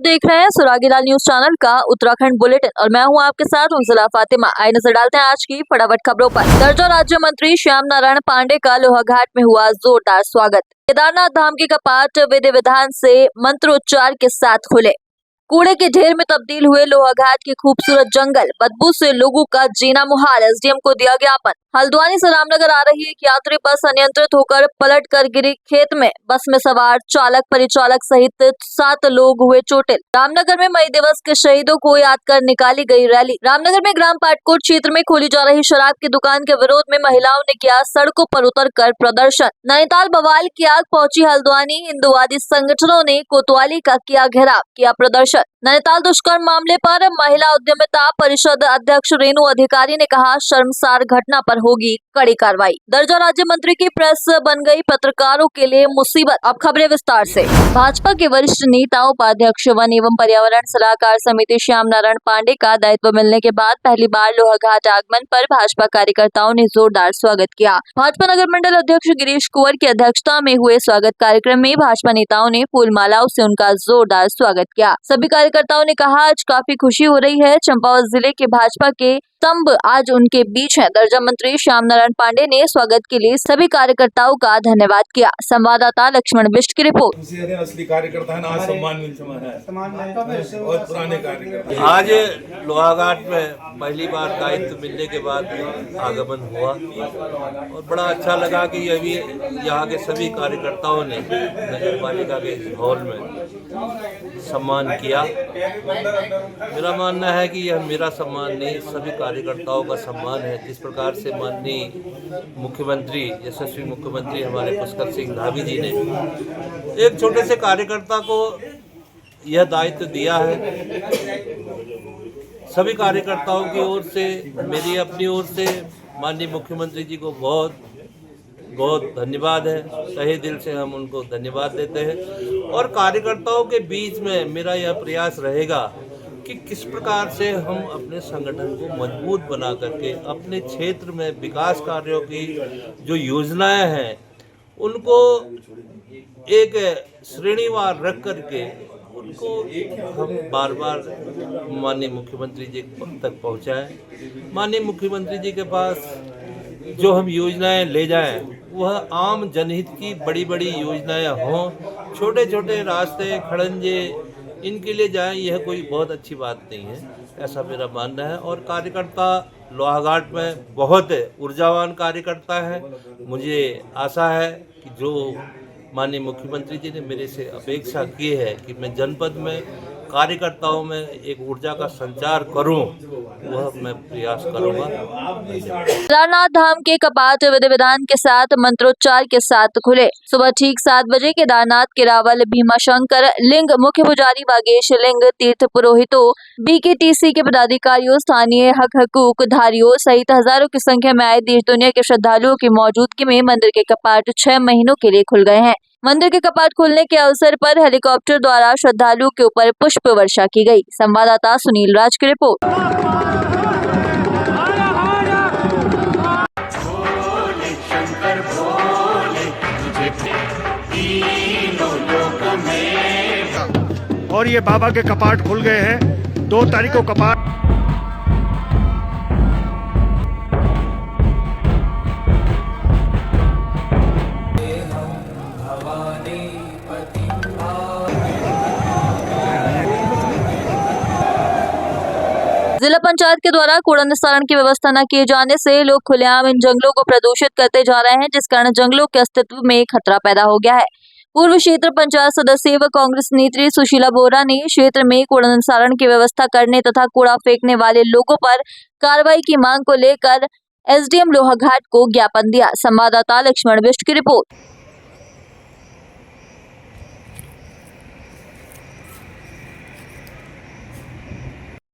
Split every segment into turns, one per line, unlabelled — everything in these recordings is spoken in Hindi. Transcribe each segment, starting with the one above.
आप देख रहे हैं सुरागीलाल न्यूज चैनल का उत्तराखंड बुलेटिन और मैं हूं आपके साथ उनसला फातिमा। आइए नजर डालते हैं आज की फटाफट खबरों पर। दर्जा राज्य मंत्री श्याम नारायण पांडे का लोहाघाट में हुआ जोरदार स्वागत। केदारनाथ धाम के कपाट विधि विधान से मंत्रोच्चार के साथ खुले। कूड़े के ढेर में तब्दील हुए लोहाघाट के खूबसूरत जंगल, बदबू से लोगों का जीना मुहाल। एसडीएम को दिया ज्ञापन। हल्द्वानी से रामनगर आ रही एक यात्री बस अनियंत्रित होकर पलट कर गिरी खेत में। बस में सवार चालक परिचालक सहित 7 लोग हुए चोटिल। रामनगर में मई दिवस के शहीदों को याद कर निकाली गई रैली। रामनगर में ग्राम पाटकोट क्षेत्र में खोली जा रही शराब की दुकान के विरोध में महिलाओं ने किया सड़कों पर उतरकर प्रदर्शन। नैनीताल बवाल की आग पहुंची हल्द्वानी। हिंदुवादी संगठनों ने कोतवाली का किया घेराव, किया प्रदर्शन। नैनीताल दुष्कर्म मामले पर महिला उद्यमिता परिषद अध्यक्ष रेणु अधिकारी ने कहा, शर्मसार घटना पर होगी कड़ी कार्रवाई। दर्जा राज्य मंत्री की प्रेस बन गई पत्रकारों के लिए मुसीबत। अब खबरें विस्तार से। भाजपा के वरिष्ठ नेता उपाध्यक्ष वन एवं पर्यावरण सलाहकार समिति श्याम नारायण पांडे का दायित्व मिलने के बाद पहली बार लोहाघाट आगमन पर भाजपा कार्यकर्ताओं ने जोरदार स्वागत किया। भाजपा नगर मंडल अध्यक्ष गिरीश कुंवर की अध्यक्षता में हुए स्वागत कार्यक्रम में भाजपा नेताओं ने फूल मालाओं से उनका जोरदार स्वागत किया। सभी कार्यकर्ताओं ने कहा, आज काफी खुशी हो रही है। चंपावत जिले के भाजपा के स्तंभ आज उनके बीच हैं। दर्जा मंत्री श्याम नारायण पांडे ने स्वागत के लिए सभी कार्यकर्ताओं का धन्यवाद किया। संवाददाता लक्ष्मण बिष्ट की रिपोर्ट।
असली कार्यकर्ता है ना, आज सम्मान और पुराने कार्यकर्ता।
आज लोहाघाट में पहली बार दायित्व मिलने के बाद आगमन हुआ और बड़ा अच्छा लगा कि अभी यहाँ के सभी कार्यकर्ताओं ने नगर पालिका के हॉल में सम्मान किया। मेरा मानना है कि यह मेरा सम्मान नहीं, सभी कार्यकर्ताओं का सम्मान है। जिस प्रकार से माननीय मुख्यमंत्री, यशस्वी मुख्यमंत्री हमारे पुष्कर सिंह धामी जी ने एक छोटे से कार्यकर्ता को यह दायित्व दिया है, सभी कार्यकर्ताओं की ओर से, मेरी अपनी ओर से माननीय मुख्यमंत्री जी को बहुत बहुत धन्यवाद है। तहे दिल से हम उनको धन्यवाद देते हैं और कार्यकर्ताओं के बीच में मेरा यह प्रयास रहेगा कि किस प्रकार से हम अपने संगठन को मजबूत बना करके अपने क्षेत्र में विकास कार्यों की जो योजनाएं हैं उनको एक श्रेणीवार रख करके उनको हम बार बार माननीय मुख्यमंत्री जी तक पहुंचाएं। माननीय मुख्यमंत्री जी के पास जो हम योजनाएं ले जाएं वह आम जनहित की बड़ी बड़ी योजनाएं हों। छोटे छोटे रास्ते, खड़ंजे इनके लिए जाएं, यह कोई बहुत अच्छी बात नहीं है, ऐसा मेरा मानना है। और कार्यकर्ता लोहाघाट में बहुत ऊर्जावान कार्यकर्ता है। मुझे आशा है कि जो माननीय मुख्यमंत्री जी ने मेरे से अपेक्षा की है कि मैं जनपद में कार्यकर्ताओं में एक ऊर्जा का संचार करूं, वह मैं प्रयास करूंगा।
केदारनाथ धाम के कपाट विधि विधान के साथ मंत्रोच्चार के साथ खुले। सुबह ठीक 7 बजे केदारनाथ के रावल भीमाशंकर लिंग, मुख्य पुजारी वागेश लिंग, तीर्थ पुरोहितों, बीकेटीसी के पदाधिकारियों, स्थानीय हक हकूक धारियों सहित हजारों की संख्या में आए देश दुनिया के श्रद्धालुओं की मौजूदगी में मंदिर के कपाट 6 महीनों के लिए खुल गए हैं। मंदिर के कपाट खुलने के अवसर पर हेलीकॉप्टर द्वारा श्रद्धालुओं के ऊपर पुष्प वर्षा की गई। संवाददाता सुनील राज की रिपोर्ट।
और ये बाबा के कपाट खुल गए हैं। 2 तारीख को कपाट
जिला पंचायत के द्वारा कूड़ा निस्तारण की व्यवस्था न किए जाने से लोग खुलेआम इन जंगलों को प्रदूषित करते जा रहे हैं, जिस कारण जंगलों के अस्तित्व में खतरा पैदा हो गया है। पूर्व क्षेत्र पंचायत सदस्य व कांग्रेस नेत्री सुशीला बोरा ने क्षेत्र में कूड़ा निस्तारण की व्यवस्था करने तथा कूड़ा फेंकने वाले लोगों पर कार्रवाई की मांग को लेकर एसडीएम लोहाघाट को ज्ञापन दिया। संवाददाता लक्ष्मण बिष्ट की रिपोर्ट।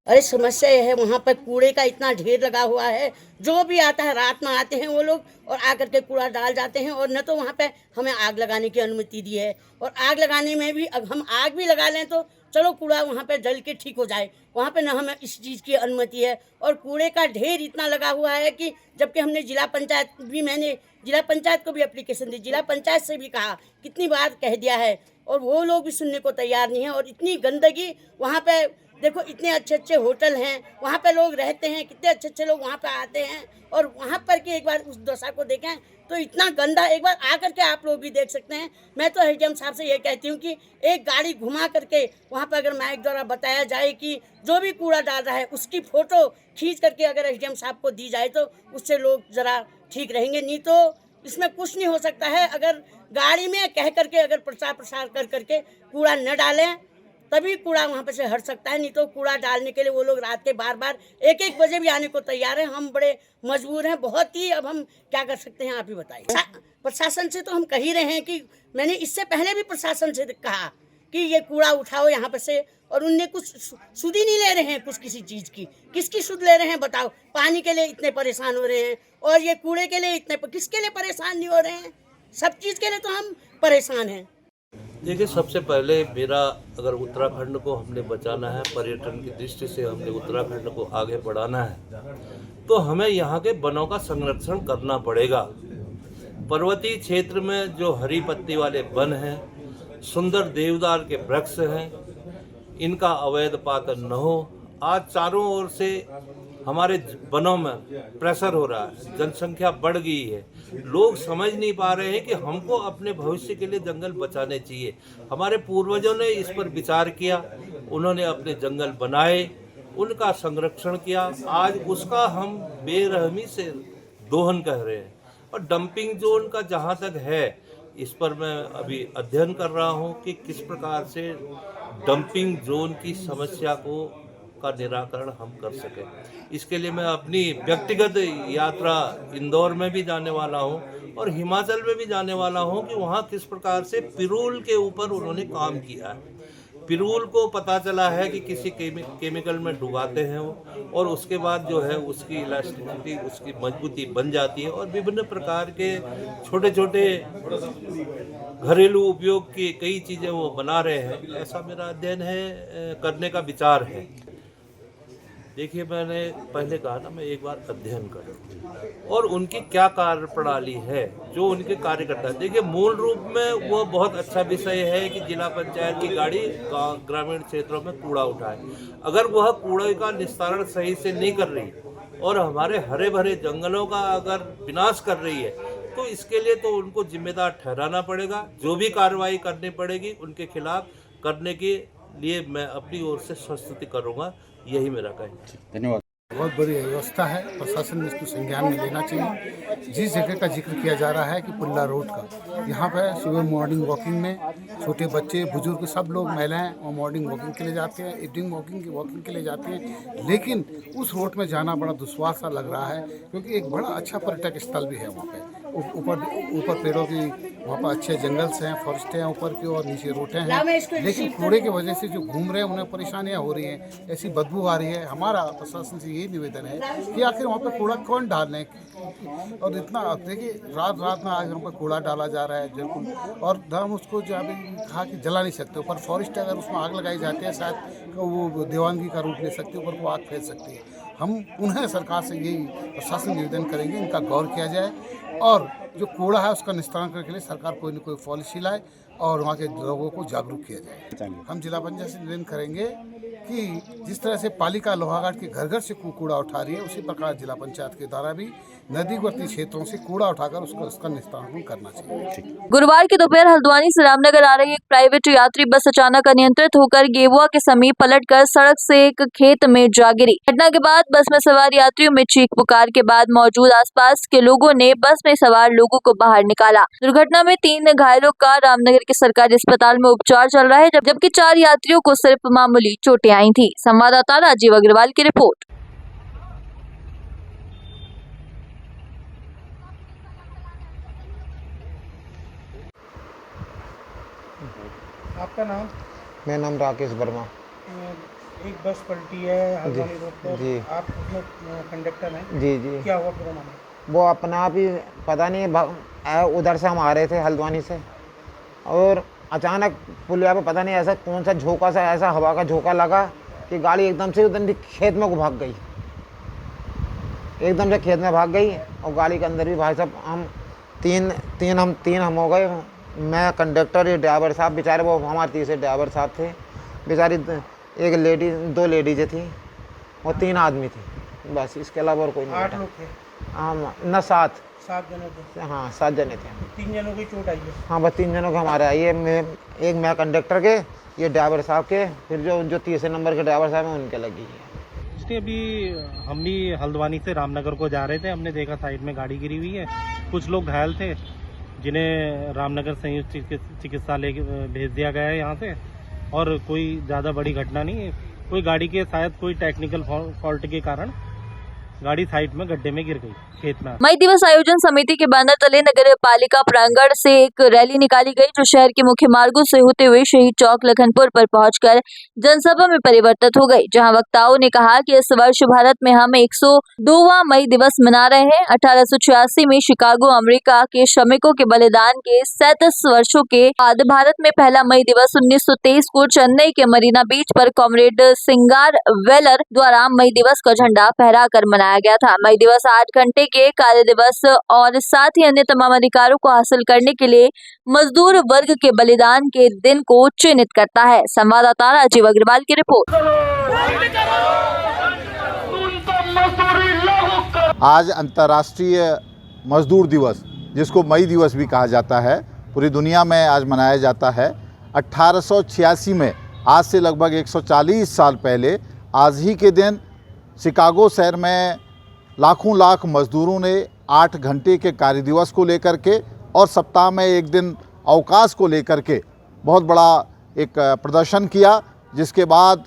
अरे समस्या यह है, वहाँ पर कूड़े का इतना ढेर लगा हुआ है। जो भी आता है, रात में आते हैं वो लोग और आकर के कूड़ा डाल जाते हैं। और न तो वहाँ पे हमें आग लगाने की अनुमति दी है, और आग लगाने में भी हम आग भी लगा लें तो चलो कूड़ा वहाँ पे जल के ठीक हो जाए, वहाँ पे ना हमें इस चीज़ की अनुमति है। और कूड़े का ढेर इतना लगा हुआ है कि जबकि हमने मैंने जिला पंचायत को भी एप्लीकेशन दी, जिला पंचायत से भी कहा, कितनी बार कह दिया है, और वो लोग भी सुनने को तैयार नहीं है। और इतनी गंदगी वहाँ पे, देखो इतने अच्छे अच्छे होटल हैं, वहाँ पे लोग रहते हैं, कितने अच्छे अच्छे लोग वहाँ पे आते हैं, और वहाँ पर कि एक बार उस दशा को देखें तो इतना गंदा, एक बार आकर के आप लोग भी देख सकते हैं। मैं तो एसडीएम साहब से ये कहती हूँ कि एक गाड़ी घुमा करके वहाँ पर अगर माइक द्वारा बताया जाए कि जो भी कूड़ा डाल रहा है उसकी फ़ोटो खींच करके अगर एसडीएम साहब को दी जाए तो उससे लोग ज़रा ठीक रहेंगे। नहीं तो इसमें कुछ नहीं हो सकता है। अगर गाड़ी में कह करके अगर प्रचार कर करके कूड़ा न डालें तभी कूड़ा वहाँ पे से हट सकता है, नहीं तो कूड़ा डालने के लिए वो लोग रात के बार 1-1 बजे भी आने को तैयार हैं। हम बड़े मजबूर हैं बहुत ही, अब हम क्या कर सकते हैं आप ही बताइए। प्रशासन से तो हम कह ही रहे हैं कि मैंने इससे पहले भी प्रशासन से कहा कि ये कूड़ा उठाओ यहाँ पर से, और उनने कुछ सुध ही नहीं ले रहे हैं कुछ किसी चीज़ की। किसकी सुध ले रहे हैं बताओ? पानी के लिए इतने परेशान हो रहे हैं और ये कूड़े के लिए इतने, किसके लिए परेशान नहीं हो रहे हैं? सब चीज़ के लिए तो हम परेशान हैं।
देखिए, सबसे पहले मेरा, अगर उत्तराखंड को हमने बचाना है, पर्यटन की दृष्टि से हमने उत्तराखंड को आगे बढ़ाना है, तो हमें यहाँ के वनों का संरक्षण करना पड़ेगा। पर्वतीय क्षेत्र में जो हरी पत्ती वाले वन हैं, सुंदर देवदार के वृक्ष हैं, इनका अवैध पातन न हो। आज चारों ओर से हमारे वनों में प्रेशर हो रहा है, जनसंख्या बढ़ गई है, लोग समझ नहीं पा रहे हैं कि हमको अपने भविष्य के लिए जंगल बचाने चाहिए। हमारे पूर्वजों ने इस पर विचार किया, उन्होंने अपने जंगल बनाए, उनका संरक्षण किया। आज उसका हम बेरहमी से दोहन कह रहे हैं। और डंपिंग जोन का जहाँ तक है, इस पर मैं अभी अध्ययन कर रहा हूँ कि किस प्रकार से डंपिंग जोन की समस्या का निराकरण हम कर सकें। इसके लिए मैं अपनी व्यक्तिगत यात्रा इंदौर में भी जाने वाला हूं और हिमाचल में भी जाने वाला हूं कि वहां किस प्रकार से पिरूल के ऊपर उन्होंने काम किया है। पिरूल को पता चला है कि किसी केमिकल में डुबाते हैं वो, और उसके बाद जो है उसकी इलास्टिसिटी, उसकी मजबूती बन जाती है, और विभिन्न प्रकार के छोटे छोटे घरेलू उपयोग की कई चीज़ें वो बना रहे हैं। ऐसा मेरा अध्ययन है, करने का विचार है। देखिए, मैंने पहले कहा ना, मैं एक बार अध्ययन करूँ और उनकी क्या कार्य प्रणाली है, जो उनके कार्यकर्ता। देखिए, मूल रूप में वो बहुत अच्छा विषय है कि जिला पंचायत की गाड़ी ग्रामीण क्षेत्रों में कूड़ा उठाए। अगर वह कूड़े का निस्तारण सही से नहीं कर रही और हमारे हरे भरे जंगलों का अगर विनाश कर रही है, तो इसके लिए तो उनको जिम्मेदार ठहराना पड़ेगा। जो भी कार्रवाई करनी पड़ेगी उनके खिलाफ करने के लिए मैं अपनी ओर से संस्तुति करूँगा। यही मेरा कहना है।
धन्यवाद।
बहुत बड़ी व्यवस्था है, प्रशासन ने इसको संज्ञान में लेना चाहिए। जिस जगह का जिक्र किया जा रहा है कि पुल्ला रोड का, यहाँ पर सुबह मॉर्निंग वॉकिंग में छोटे बच्चे, बुजुर्ग, सब लोग, महिलाएं और मॉर्निंग वॉकिंग के लिए जाते हैं, इवनिंग वॉकिंग के लिए जाते हैं। लेकिन उस रोड में जाना बड़ा दुश्वार सा लग रहा है, क्योंकि एक बड़ा अच्छा पर्यटक स्थल भी है वहाँ पे। ऊपर पेड़ों की, वहाँ पर अच्छे जंगल्स हैं, फॉरेस्ट हैं ऊपर की, और नीचे रोटें हैं। लेकिन कूड़े की वजह से जो घूम रहे हैं उन्हें परेशानियाँ हो रही हैं, ऐसी बदबू आ रही है। हमारा प्रशासन से यही निवेदन है कि आखिर वहाँ पर कूड़ा कौन डालने, और इतना देखिए रात में आज वहाँ पर कूड़ा डाला जा रहा है बिल्कुल, और हम उसको जो अभी कहा कि जला नहीं सकते। ऊपर फॉरेस्ट अगर उसमें आग लगाई जाती है, शायद वो दीवानगी का रूप ले सकती है, ऊपर को आग फैल सकती है। हम उन्हें सरकार से यही प्रशासन निवेदन करेंगे, इनका गौर किया जाए, और जो कूड़ा है उसका निस्तारण करने के लिए सरकार कोई न कोई पॉलिसी लाए और वहाँ के लोगों को जागरूक किया जाए। हम जिला पंचायत से निवेदन करेंगे कि जिस तरह से पालिका लोहाघाट के घर से कूड़ा उठा रही है, उसी प्रकार जिला पंचायत के द्वारा भी नदीवर्ती क्षेत्रों से कूड़ा उठाकर उसका निस्तारण करना चाहिए।
गुरुवार की दोपहर हल्द्वानी से रामनगर आ रही एक प्राइवेट यात्री बस अचानक अनियंत्रित होकर गेबुआ के समीप पलटकर सड़क से एक खेत में जा गिरी। घटना के बाद बस में सवार यात्रियों में चीख पुकार के बाद मौजूद आसपास के लोगों ने बस में सवार लोगों को बाहर निकाला। दुर्घटना में 3 घायलों का रामनगर के सरकारी अस्पताल में उपचार चल रहा है, जबकि 4 यात्रियों को सिर्फ मामूली चोटें आई थी। संवाददाता राजीव अग्रवाल की रिपोर्ट।
आपका नाम?
मेरा नाम राकेश वर्मा।
एक बस पलटी है हल्द्वानी रोड पर,
जी।
आप उसमें कंडक्टर हैं?
जी।
क्या हुआ पूरा मामला?
वो अपना आप ही पता नहीं, उधर से हम आ रहे थे हल्द्वानी से, और अचानक पुलिया पे पता नहीं ऐसा कौन सा झोंका सा, ऐसा हवा का झोंका लगा कि गाड़ी एकदम से उधर खेत में को भाग गई, एकदम से खेत में भाग गई। और गाड़ी के अंदर भी भाई साहब हम तीन हम हो गए, मैं, कंडक्टर, ये ड्राइवर साहब बेचारे, वो हमारे तीसरे ड्राइवर साहब थे बेचारी, एक लेडी, 2 लेडीजें थी और 3 आदमी थे, बस इसके अलावा और कोई नहीं।
8 लोग थे?
हाँ ना 7
जने थे।
हाँ 7 जने थे।
3 जनों की चोट आई है?
हाँ बस 3 जनों के हमारे आई है, एक मैं कंडक्टर के, ये ड्राइवर साहब के, फिर जो तीसरे नंबर के ड्राइवर साहब हैं उनके लगी है।
इसलिए अभी हम भी हल्द्वानी से रामनगर को जा रहे थे, हमने देखा साइड में गाड़ी गिरी हुई है, कुछ लोग घायल थे जिन्हें रामनगर संयुक्त चिकित्सालय भेज दिया गया है यहाँ से, और कोई ज़्यादा बड़ी घटना नहीं है। कोई गाड़ी के शायद कोई टेक्निकल फॉल्ट के कारण गाड़ी साइड में गड्ढे में गिर गई खेत में।
मई दिवस आयोजन समिति के बैनर तले नगर पालिका प्रांगण से एक रैली निकाली गई, जो शहर के मुख्य मार्गों से होते हुए शहीद चौक लखनपुर पर पहुंचकर जनसभा में परिवर्तित हो गई, जहां वक्ताओं ने कहा कि इस वर्ष भारत में हम 102वां मई दिवस मना रहे हैं। 1886 में शिकागो अमेरिका के श्रमिकों के बलिदान के 37 वर्षों के बाद भारत में पहला मई दिवस 1923 को चेन्नई के मरीना बीच पर कॉमरेड सिंगार वेलर द्वारा मई दिवस का झंडा फहरा कर मनाया गया था। मई दिवस 8 घंटे के कार्य दिवस और साथ ही अन्य तमाम अधिकारों को हासिल करने के लिए मजदूर वर्ग के बलिदान के दिन को चिन्हित करता है। संवाददाता राजीव अग्रवाल की रिपोर्ट।
आज अंतर्राष्ट्रीय मजदूर दिवस, जिसको मई दिवस भी कहा जाता है, पूरी दुनिया में आज मनाया जाता है। 1886 में, आज से लगभग 140 साल पहले आज ही के दिन शिकागो शहर में लाखों लाख मजदूरों ने 8 घंटे के कार्य दिवस को लेकर के और सप्ताह में एक दिन अवकाश को लेकर के बहुत बड़ा एक प्रदर्शन किया, जिसके बाद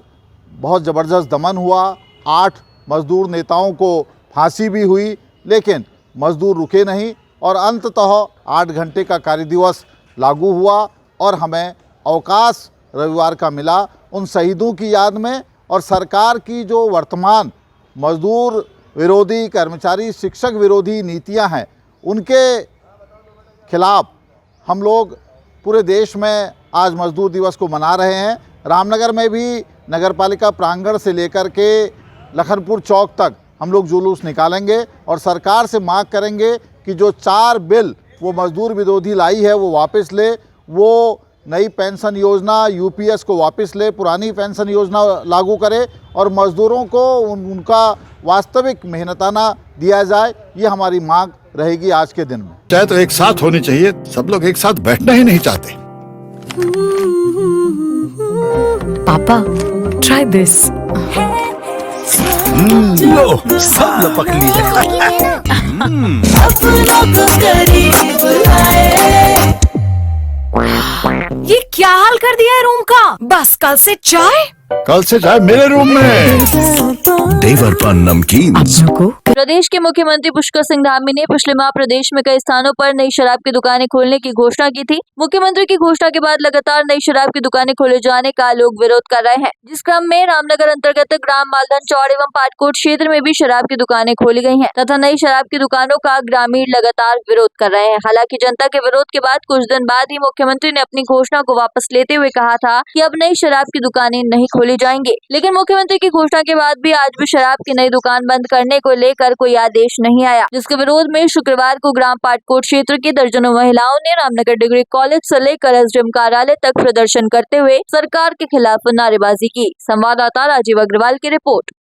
बहुत ज़बरदस्त दमन हुआ। 8 मजदूर नेताओं को फांसी भी हुई, लेकिन मजदूर रुके नहीं और अंततः 8 घंटे का कार्य दिवस लागू हुआ और हमें अवकाश रविवार का मिला। उन शहीदों की याद में और सरकार की जो वर्तमान मजदूर विरोधी, कर्मचारी शिक्षक विरोधी नीतियां हैं, उनके खिलाफ हम लोग पूरे देश में आज मजदूर दिवस को मना रहे हैं। रामनगर में भी नगरपालिका प्रांगण से लेकर के लखनपुर चौक तक हम लोग जुलूस निकालेंगे और सरकार से मांग करेंगे कि जो 4 बिल वो मजदूर विरोधी लाई है वो वापस ले, वो नई पेंशन योजना यूपीएस को वापस ले, पुरानी पेंशन योजना लागू करे और मजदूरों को उनका वास्तविक मेहनताना दिया जाए। ये हमारी मांग रहेगी आज के दिन में।
चाहे तो एक साथ होनी चाहिए, सब लोग एक साथ बैठना ही नहीं चाहते।
पापा, ट्राई दिस।
लो, सब लपक लिए।
ये क्या हाल कर दिया है रूम का? बस कल से चाय
मेरे रूम में। देवर पान नमकीन।
प्रदेश के मुख्यमंत्री पुष्कर सिंह धामी ने पिछले माह प्रदेश में कई स्थानों पर नई शराब की दुकानें खोलने की घोषणा की थी। मुख्यमंत्री की घोषणा के बाद लगातार नई शराब की दुकानें खोले जाने का लोग विरोध कर रहे हैं, जिस क्रम में रामनगर अंतर्गत ग्राम मालधन चौड़ एवं पाटकोट क्षेत्र में भी शराब की दुकानें खोली गई हैं तथा नई शराब की दुकानों का ग्रामीण लगातार विरोध कर रहे हैं। हालांकि जनता के विरोध के बाद कुछ दिन बाद ही मुख्यमंत्री ने अपनी घोषणा को वापस लेते हुए कहा था कि अब नई शराब की दुकानें नहीं खोली जाएंगी। लेकिन मुख्यमंत्री की घोषणा के बाद भी आज भी शराब की नई दुकान बंद करने को लेकर कोई आदेश नहीं आया, जिसके विरोध में शुक्रवार को ग्राम पाटकोट क्षेत्र की दर्जनों महिलाओं ने रामनगर डिग्री कॉलेज से लेकर एसडीएम कार्यालय तक प्रदर्शन करते हुए सरकार के खिलाफ नारेबाजी की। संवाददाता राजीव अग्रवाल की रिपोर्ट।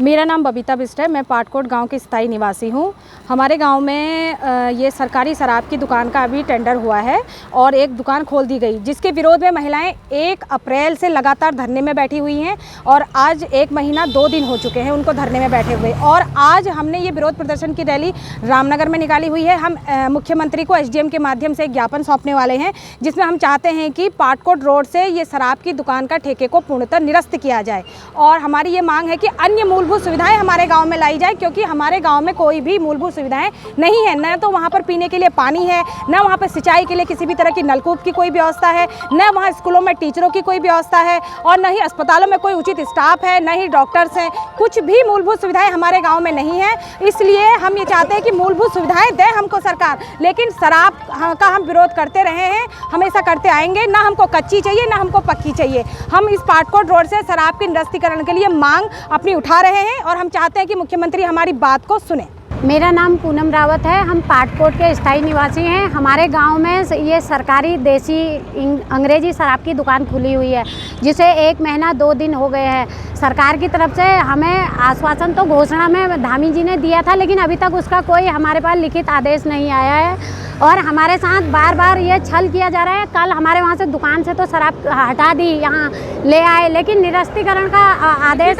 मेरा नाम बबीता बिष्ट है। मैं पाटकोट गांव की स्थायी निवासी हूं। हमारे गांव में ये सरकारी शराब की दुकान का अभी टेंडर हुआ है और एक दुकान खोल दी गई, जिसके विरोध में महिलाएं 1 अप्रैल से लगातार धरने में बैठी हुई हैं और आज 1 महीना 2 दिन हो चुके हैं उनको धरने में बैठे हुए। और आज हमने ये विरोध प्रदर्शन की रैली रामनगर में निकाली हुई है। हम मुख्यमंत्री को एसडीएम के माध्यम से एक ज्ञापन सौंपने वाले हैं, जिसमें हम चाहते हैं कि पाटकोट रोड से ये शराब की दुकान का ठेके को पूर्णतः निरस्त किया जाए और हमारी ये मांग है कि अन्य मूलभूत सुविधाएं हमारे गांव में लाई जाए, क्योंकि हमारे गांव में कोई भी मूलभूत सुविधाएं नहीं है। न तो वहाँ पर पीने के लिए पानी है, न वहाँ पर सिंचाई के लिए किसी भी तरह की नलकूप की कोई व्यवस्था है, न वहाँ स्कूलों में टीचरों की कोई व्यवस्था है, और न ही अस्पतालों में कोई उचित स्टाफ है, न ही डॉक्टर्स हैं। कुछ भी मूलभूत सुविधाएं हमारे गांव में नहीं है। इसलिए हम ये चाहते हैं कि मूलभूत सुविधाएं दे हमको सरकार, लेकिन शराब का हम विरोध करते रहे हैं, हमेशा करते आएंगे। ना हमको कच्ची चाहिए, ना हमको पक्की चाहिए। हम इस पाटकोट रोड से शराब के निरस्तीकरण के लिए मांग अपनी उठा रहे हैं और हम चाहते हैं कि मुख्यमंत्री हमारी बात को सुने।
मेरा नाम पूनम रावत है। हम पाटकोट के स्थायी निवासी हैं। हमारे गांव में ये सरकारी देसी अंग्रेजी शराब की दुकान खुली हुई है, जिसे 1 महीना 2 दिन हो गए हैं। सरकार की तरफ से हमें आश्वासन तो घोषणा में धामी जी ने दिया था, लेकिन अभी तक उसका कोई हमारे पास लिखित आदेश नहीं आया है और हमारे साथ बार बार ये छल किया जा रहा है। कल हमारे वहाँ से दुकान से तो शराब हटा दी, यहाँ ले आए, लेकिन निरस्तीकरण का आदेश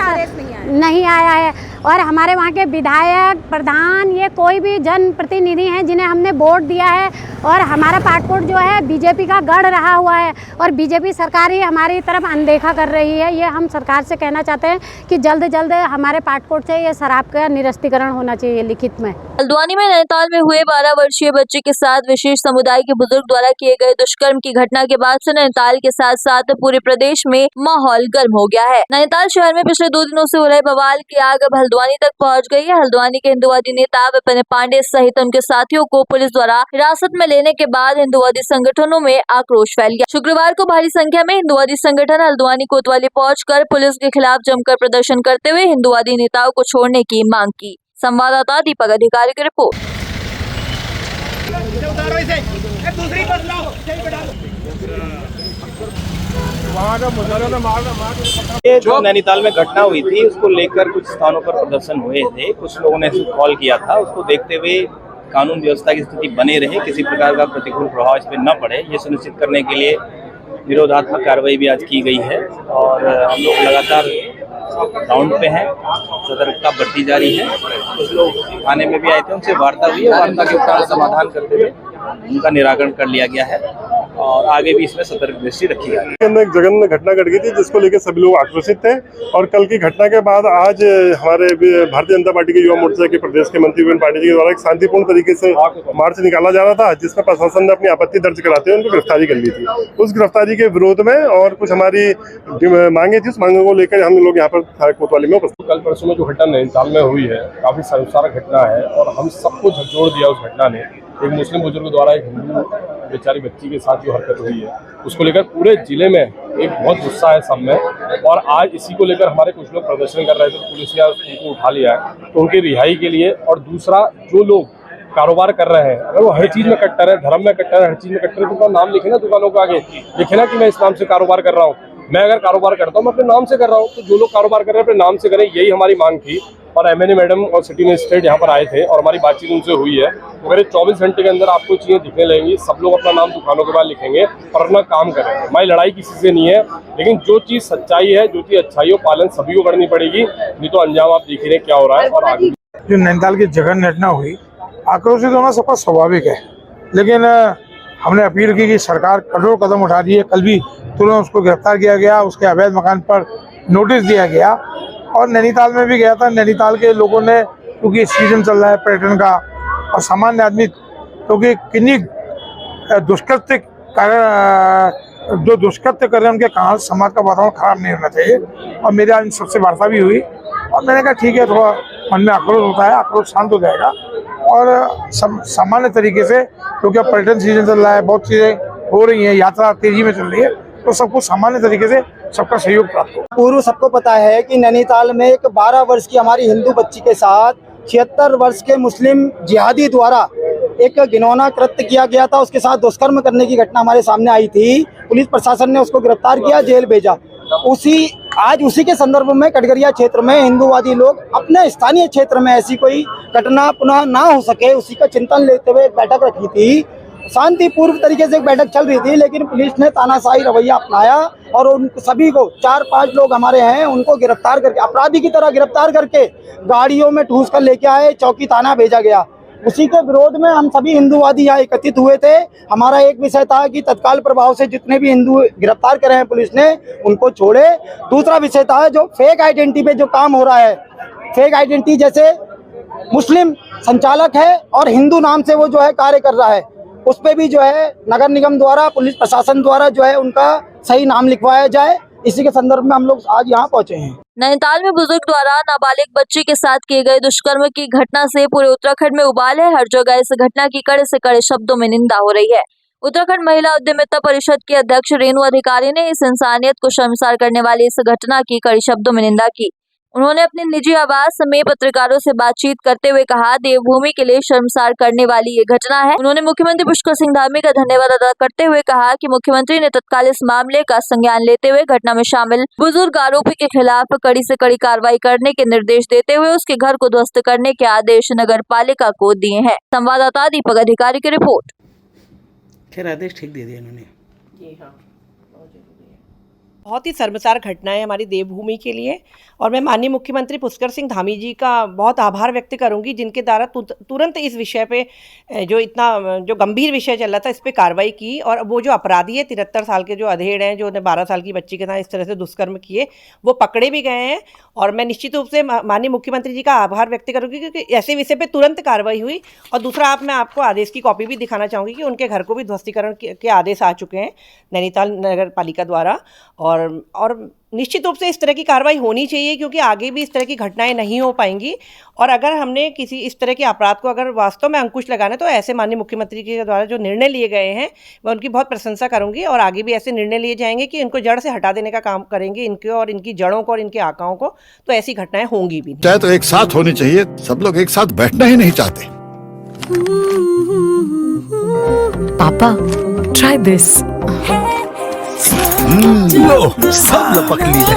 नहीं आया है। और हमारे वहाँ के विधायक, प्रधान, ये कोई भी जनप्रतिनिधि हैं जिन्हें हमने वोट दिया है, और हमारा पाटकोट जो है बीजेपी का गढ़ रहा हुआ है और बीजेपी सरकार ही हमारी तरफ अनदेखा कर रही है। ये हम सरकार से कहना चाहते हैं कि जल्द जल्द हमारे पाटकोट से ये शराब का निरस्तीकरण होना चाहिए लिखित में।
हल्द्वानी में नैनीताल में हुए 12 वर्षीय बच्चे के साथ विशेष समुदाय के बुजुर्ग द्वारा किए गए दुष्कर्म की घटना के बाद से नैनीताल के साथ साथ पूरे प्रदेश में माहौल गर्म हो गया है। नैनीताल शहर में पिछले 2 दिनों से हो रहे बवाल की आग अब हल्द्वानी तक पहुंच गई है। हल्द्वानी के हिंदुवादी नेता विपिन पांडे सहित उनके साथियों को पुलिस द्वारा हिरासत में लेने के बाद हिंदुवादी संगठनों में आक्रोश फैल गया। शुक्रवार को भारी संख्या में हिंदुवादी संगठन हल्द्वानी कोतवाली पहुंचकर पुलिस के खिलाफ जमकर प्रदर्शन करते हुए हिंदुवादी नेताओं को छोड़ने की मांग की। संवाददाता दीपक अधिकारी की रिपोर्ट।
ये जो नैनीताल में घटना हुई थी, उसको लेकर कुछ स्थानों पर प्रदर्शन हुए थे। कुछ लोगों ने कॉल किया था, उसको देखते हुए कानून व्यवस्था की स्थिति बने रहे, किसी प्रकार का प्रतिकूल प्रभाव इस पर न पड़े, ये सुनिश्चित करने के लिए निरोधात्मक कार्रवाई भी आज की गई है। और हम लोग लगातार राउंड पे हैं, सतर्कता बढ़ती जा रही है। कुछ लोग थाने में भी आए थे, उनसे वार्ता हुई है, वार्ता के उपरांत समाधान करते हुए उनका निराकरण कर लिया गया है और आगे भी इसमें सतर्क दृष्टि रखी गई है।
एक जघन्य घटना घट गई थी, जिसको लेकर सभी लोग आक्रोशित थे और कल की घटना के बाद आज हमारे भारतीय जनता पार्टी के युवा मोर्चा के प्रदेश के मंत्री विपिन पांडे जी के द्वारा एक शांतिपूर्ण तरीके से मार्च निकाला जा रहा था, जिसमें प्रशासन ने अपनी आपत्ति दर्ज कराते हुए उनको गिरफ्तारी कर ली थी। उस गिरफ्तारी के विरोध में और कुछ हमारी मांगे थी, उस मांगों को लेकर हम लोग यहाँ पर कोतवाली में उपस्थित।
कल परसों में जो घटना नैनीताल में हुई है, काफी शर्मसार घटना है और हम सबको झकझोर दिया उस घटना ने। एक मुस्लिम बुजुर्ग द्वारा एक हिंदू बेचारी बच्ची के साथ जो हरकत हुई है, उसको लेकर पूरे जिले में एक बहुत गुस्सा है सब में। और आज इसी को लेकर हमारे कुछ लोग प्रदर्शन कर रहे थे, तो पुलिस ने उनको उठा लिया है, तो उनकी रिहाई के लिए। और दूसरा, जो लोग कारोबार कर रहे हैं, अगर वो हर चीज में कट्टर है, धर्म में कट्टर है, हर चीज में कट्टर है, तो उनका नाम लिखे ना दुकानों के आगे, लिखे ना कि मैं इस नाम से कारोबार कर रहा हूँ। मैं अगर कारोबार करता हूँ, मैं अपने नाम से कर रहा हूँ, तो जो लोग कारोबार कर रहे हैं अपने नाम से करें, यही हमारी मांग थी। और एमएनए मैडम और सिटी मजिस्ट्रेट यहाँ पर आए थे और हमारी बातचीत उनसे हुई है। तो अगर 24 घंटे के अंदर आपको चीजें दिखने लगेंगी, सब लोग अपना नाम दुकानों के बाद लिखेंगे और अपना काम करेंगे। हमारी लड़ाई किसी से नहीं है, लेकिन जो चीज सच्चाई है, जो चीज अच्छाई हो, पालन सभी को करनी पड़ेगी, नहीं तो अंजाम आप देख रहे हैं क्या हो रहा है। और आगे
जो नैनीताल की जघन्य घटना हुई, आक्रोशित होना सबका स्वाभाविक है, लेकिन हमने अपील की कि सरकार कठोर कदम उठा रही है। कल भी तुरंत उसको गिरफ्तार किया गया, उसके अवैध मकान पर नोटिस दिया गया और नैनीताल में भी गया था। नैनीताल के लोगों ने, क्योंकि सीजन चल रहा है पर्यटन का, और सामान्य आदमी क्योंकि किन्हीं दुष्कृत्य कारण जो दुष्कृत्य कर रहे हैं उनके कारण समाज का वातावरण खराब नहीं होना चाहिए। और मेरे आज सबसे वार्ता भी हुई और मैंने कहा ठीक है, थोड़ा मन में आक्रोश होता है, आक्रोश शांत हो जाएगा और सामान्य तरीके से, क्योंकि अब पर्यटन सीजन चल रहा है, बहुत चीज़ें हो रही हैं, यात्रा तेजी में चल रही है, तो सब कुछ सामान्य तरीके से सबका सहयोग प्राप्त हो।
पूर्व सबको पता है कि नैनीताल में एक 12 वर्ष की हमारी हिंदू बच्ची के साथ 76 वर्ष के मुस्लिम जिहादी द्वारा एक घिनौना कृत्य किया गया था। उसके साथ दुष्कर्म करने की घटना हमारे सामने आई थी। पुलिस प्रशासन ने उसको गिरफ्तार किया, जेल भेजा। आज उसी के संदर्भ में कटघरिया क्षेत्र में हिंदूवादी लोग अपने स्थानीय क्षेत्र में ऐसी कोई घटना पुनः ना हो सके, उसी का चिंतन लेते हुए एक बैठक रखी थी। शांतिपूर्व तरीके से एक बैठक चल रही थी, लेकिन पुलिस ने तानाशाही रवैया अपनाया और उन सभी को, 4-5 लोग हमारे हैं, उनको गिरफ्तार करके, अपराधी की तरह गिरफ्तार करके गाड़ियों में ठूस कर लेके आए, चौकी थाना भेजा गया। उसी के विरोध में हम सभी हिंदूवादी यहाँ एकत्रित हुए थे। हमारा एक विषय था कि तत्काल प्रभाव से जितने भी हिंदू गिरफ्तार करे हैं पुलिस ने, उनको छोड़े। दूसरा विषय था जो फेक आइडेंटिटी पे जो काम हो रहा है, फेक आइडेंटिटी जैसे मुस्लिम संचालक है और हिंदू नाम से वो जो है कार्य कर रहा है, उस पे भी जो है नगर निगम द्वारा, पुलिस प्रशासन द्वारा जो है उनका सही नाम लिखवाया जाए। इसी के संदर्भ में हम लोग आज यहाँ पहुँचे हैं।
नैनीताल में बुजुर्ग द्वारा नाबालिग बच्ची के साथ किए गए दुष्कर्म की घटना से पूरे उत्तराखंड में उबाल है। हर जगह इस घटना की कड़े से कड़े शब्दों में निंदा हो रही है। उत्तराखंड महिला उद्यमिता परिषद की अध्यक्ष रेणु अधिकारी ने इस इंसानियत को शर्मसार करने वाली इस घटना की कड़ी शब्दों में निंदा की। उन्होंने अपने निजी आवास में पत्रकारों से बातचीत करते हुए कहा, देवभूमि के लिए शर्मसार करने वाली ये घटना है। उन्होंने मुख्यमंत्री पुष्कर सिंह धामी का धन्यवाद अदा करते हुए कहा कि मुख्यमंत्री ने तत्काल इस मामले का संज्ञान लेते हुए घटना में शामिल बुजुर्ग आरोपी के खिलाफ कड़ी से कड़ी कार्रवाई करने के निर्देश देते हुए उसके घर को ध्वस्त करने के आदेश नगर पालिका को दिए हैं। संवाददाता दीपक अधिकारी की रिपोर्ट।
खैर आदेश ठीक दे दिया इन्होंने।
जी हाँ,
बहुत ही शर्मसार घटना है हमारी देवभूमि के लिए, और मैं माननीय मुख्यमंत्री पुष्कर सिंह धामी जी का बहुत आभार व्यक्त करूंगी, जिनके द्वारा तुरंत इस विषय पे जो गंभीर विषय चल रहा था इस पे कार्रवाई की, और वो जो अपराधी है 73 साल के जो अधेड़ हैं, जो 12 साल की बच्ची के साथ इस तरह से दुष्कर्म किए, वो पकड़े भी गए हैं। और मैं निश्चित रूप से माननीय मुख्यमंत्री जी का आभार व्यक्त करूँगी क्योंकि ऐसे विषय पर तुरंत कार्रवाई हुई। और दूसरा, मैं आपको आदेश की कॉपी भी दिखाना चाहूँगी कि उनके घर को भी ध्वस्तीकरण के आदेश आ चुके हैं नैनीताल नगर पालिका द्वारा। और निश्चित रूप से इस तरह की कार्रवाई होनी चाहिए क्योंकि आगे भी इस तरह की घटनाएं नहीं हो पाएंगी। और अगर हमने किसी इस तरह के अपराध को अगर वास्तव में अंकुश लगाना, तो ऐसे माननीय मुख्यमंत्री जी के द्वारा जो निर्णय लिए गए हैं मैं उनकी बहुत प्रशंसा करूंगी, और आगे भी ऐसे निर्णय लिए जाएंगे कि इनको जड़ से हटा देने का काम करेंगे, इनके और इनकी जड़ों को और इनके आकाओं को, तो ऐसी घटनाएं होंगी भी नहीं।
चाहे तो एक साथ होनी चाहिए, सब लोग एक साथ बैठना ही नहीं चाहते।
पापा ट्राई दिस।
लो सब लपक लीजिए।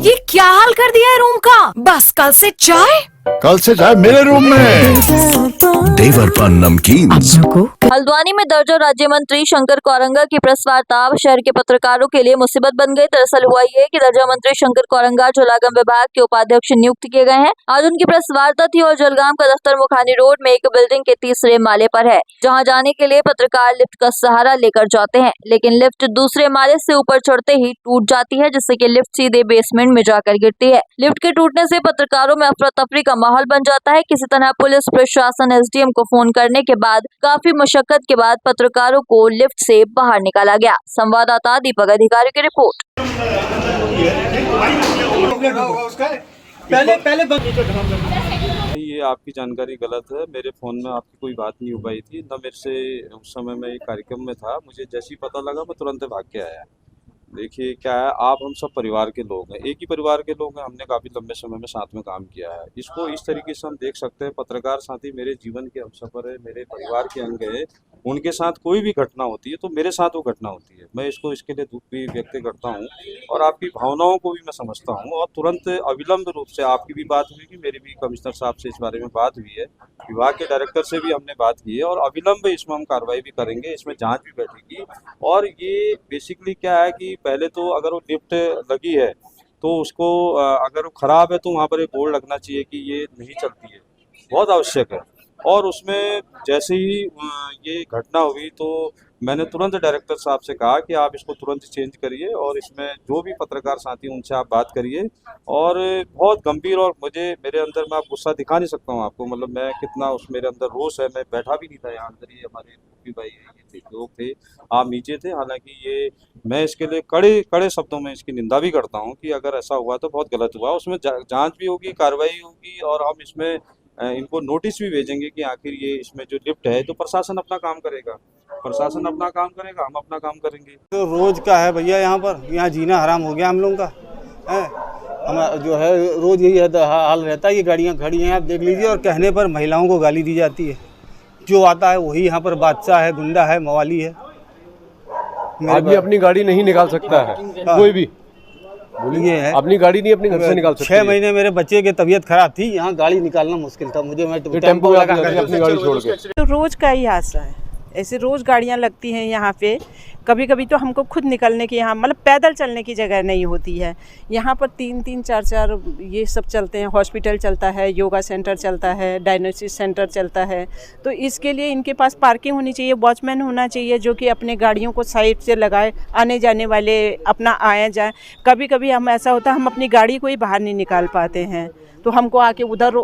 ये क्या हाल कर दिया है रूम का? बस कल से चाय
कल से चाय मेरे रूम में। देवर पर नमकीन।
हल्द्वानी में दर्जन राज्य मंत्री शंकर कौरंगा की प्रेस वार्ता शहर के पत्रकारों के लिए मुसीबत बन गई। दरअसल हुआ ये कि दर्जा मंत्री शंकर कौरंगा जलगाम विभाग के उपाध्यक्ष नियुक्त किए गए हैं। आज उनकी प्रेस वार्ता थी और जलगाम का दफ्तर मुखानी रोड में एक बिल्डिंग के तीसरे माले पर है, जहां जाने के लिए पत्रकार लिफ्ट का सहारा लेकर जाते हैं, लेकिन लिफ्ट दूसरे माले से ऊपर चढ़ते ही टूट जाती है, जिससे कि लिफ्ट सीधे बेसमेंट में जाकर गिरती है। लिफ्ट के टूटने से पत्रकारों में अफरा तफरी का माहौल बन जाता है। किसी तरह पुलिस प्रशासन एसडीएम को फोन करने के बाद काफी मशक्कत के बाद पत्रकारों को लिफ्ट से बाहर निकाला गया। संवाददाता दीपक अधिकारी की रिपोर्ट।
ये आपकी जानकारी गलत है। मेरे फ़ोन में आपकी कोई बात नहीं हो पाई थी, न मेरे से उस समय मैं एक कार्यक्रम में था। मुझे जैसे ही पता लगा मैं तुरंत भाग के आया। देखिए क्या है, आप हम सब परिवार के लोग हैं, एक ही परिवार के लोग हैं। हमने काफ़ी लंबे समय में साथ में काम किया है। इसको इस तरीके से हम देख सकते हैं, पत्रकार साथी मेरे जीवन के हमसफर है, मेरे परिवार के अंग है। उनके साथ कोई भी घटना होती है तो मेरे साथ वो घटना होती है। मैं इसके लिए दुख भी व्यक्त करता हूँ और आपकी भावनाओं को भी मैं समझता हूँ। और तुरंत अविलंब रूप से आपकी भी बात हुई कि मेरी भी कमिश्नर साहब से इस बारे में बात हुई है, विभाग के डायरेक्टर से भी हमने बात की है और अविलंब इसमें हम कार्रवाई भी करेंगे, इसमें जांच भी बैठेगी। और ये बेसिकली क्या है कि पहले तो अगर वो लिफ्ट लगी है तो उसको अगर वो ख़राब है तो वहाँ पर एक बोर्ड लगना चाहिए कि ये नहीं चलती है, बहुत आवश्यक है। और उसमें जैसे ही ये घटना हुई तो मैंने तुरंत डायरेक्टर साहब से कहा कि आप इसको तुरंत चेंज करिए और इसमें जो भी पत्रकार साथी उनसे आप बात करिए। और बहुत गंभीर, और मेरे अंदर में आप गुस्सा दिखा नहीं सकता हूँ आपको, मतलब मैं कितना मेरे अंदर रोष है। मैं बैठा भी नहीं था यहाँ अंदर, ये हमारे भाई ये लोग थे, आप नीचे थे। हालांकि ये मैं इसके लिए कड़े शब्दों में इसकी निंदा भी करता हूँ कि अगर ऐसा हुआ तो बहुत गलत हुआ। उसमें जाँच भी होगी, कार्रवाई होगी और हम इसमें इनको नोटिस भी भेजेंगे कि आखिर ये इसमें जो लिफ्ट है तो प्रशासन अपना काम करेगा, प्रशासन अपना काम करेगा, हम अपना काम करेंगे।
तो रोज का है भैया, यहाँ जीना हराम हो गया हम लोगों का है। हम जो है रोज यही हाल रहता है, ये गाड़ियाँ खड़ी हैं आप देख लीजिए, और कहने पर महिलाओं को गाली दी जाती है। जो आता है वही यहाँ पर बादशाह है, गुंडा है, मवाली है।
आदमी अपनी गाड़ी नहीं निकाल सकता है, कोई भी
बोलिए है
अपनी गाड़ी नहीं अपने घर से निकाल सकते।
6 महीने मेरे बच्चे की तबीयत खराब थी, यहाँ गाड़ी निकालना मुश्किल था मुझे। मैं
टेम्पो लगा कर अपनी गाड़ी छोड़ के।
तो रोज का ही हादसा है, ऐसे रोज गाड़ियाँ लगती हैं यहाँ पे,
कभी कभी तो हमको खुद निकलने की, यहाँ मतलब पैदल चलने की जगह नहीं होती है। यहाँ पर 3-3, 4-4 ये सब चलते हैं, हॉस्पिटल चलता है, योगा सेंटर चलता है, डायग्नोसिस सेंटर चलता है। तो इसके लिए इनके पास पार्किंग होनी चाहिए, वॉचमैन होना चाहिए जो कि अपने गाड़ियों को साइड से लगाए, आने जाने वाले अपना आए जाए। कभी कभी हम ऐसा होता है हम अपनी गाड़ी को ही बाहर नहीं निकाल पाते हैं, तो हमको आके उधर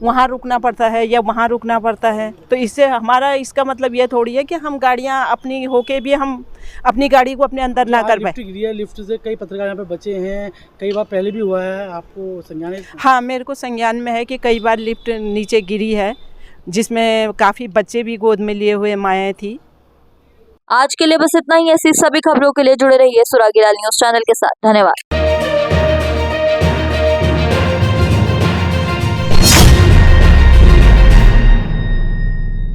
वहाँ रुकना पड़ता है या वहाँ रुकना पड़ता है। तो इससे हमारा इसका मतलब ये थोड़ी है कि हम गाड़ियाँ अपनी होके भी हम अपनी गाड़ी को अपने अंदर ना कर पाए।
लिफ्ट से कई पत्रकार यहाँ पे बचे हैं, कई बार पहले भी हुआ है, आपको संज्ञान है?
हाँ, मेरे को संज्ञान में है कि कई बार लिफ्ट नीचे गिरी है, जिसमें काफ़ी बच्चे भी गोद में लिए हुए माएँ थी।
आज के लिए बस इतना ही। ऐसी सभी खबरों के लिए जुड़े रहिए सुरागीलाल न्यूज़ चैनल के साथ। धन्यवाद।